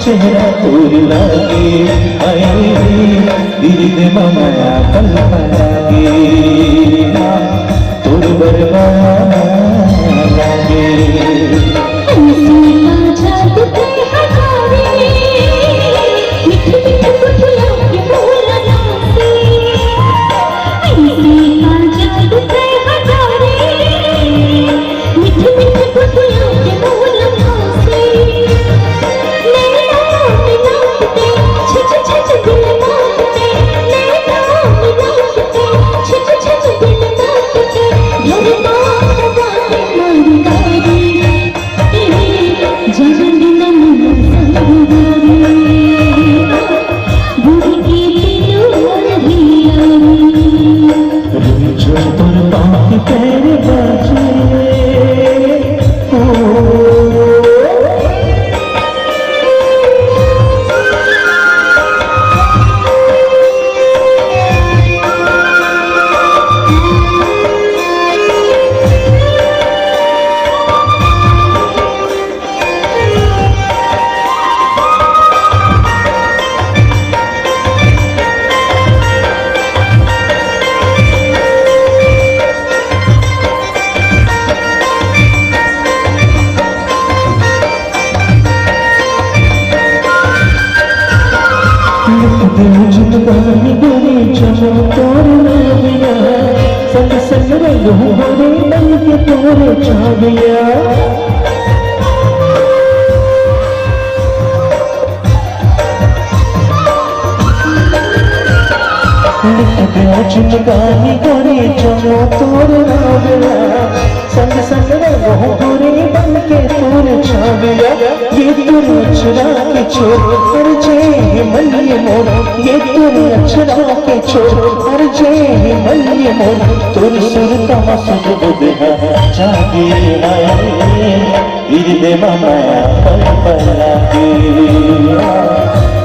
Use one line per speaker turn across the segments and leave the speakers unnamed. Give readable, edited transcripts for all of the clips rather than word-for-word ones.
चेहरा तोर लागे आए दिल दे माया पल लागे तोर बरबाद लागे संग संग रंग होरे बन के तोरे छाविया चुनगानी गोरे चलो तोर राविया संग संग रंग होरे बन के तोरे छाविया ये तोरे अक्षरा के छोर कर जे मन ये मोर ये तोरे अक्षरा के छोर कर जे मन ये मोर तोर सुर तमा सुर बुधा जागे आए दे माया पल पल लागे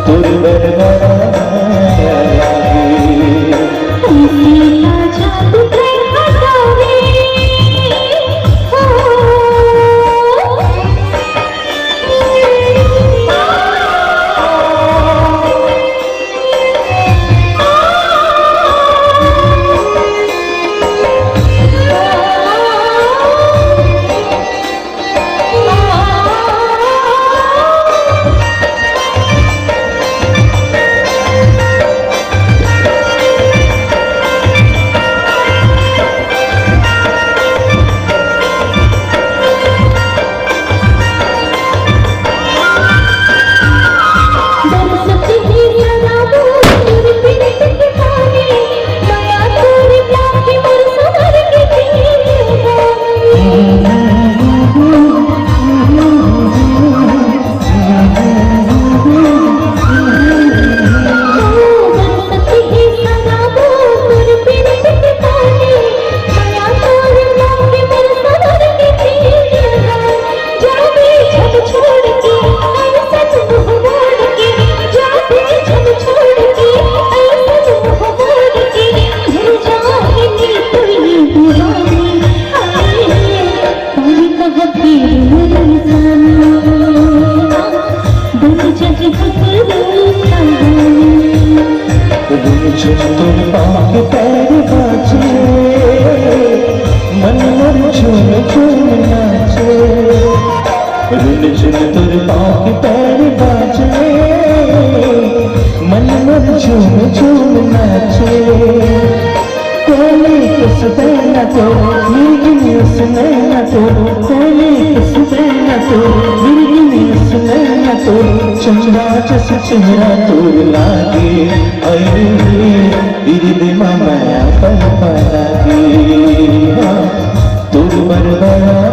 तोर बरबाद तुम पाके पैर बाजे मन मन झूम झूम नाचे। रुन झुन तुर पाँव के पैर बाजे, मन मन झूम झूम नाचे। कोली किस देना तो नीगिनी उसने न तो, कोली किस देना तो नीगिनी उसने न तो, चंदा जस चेहरा तोर लागे, अरे दे माया पर लागे। तोर बरबरा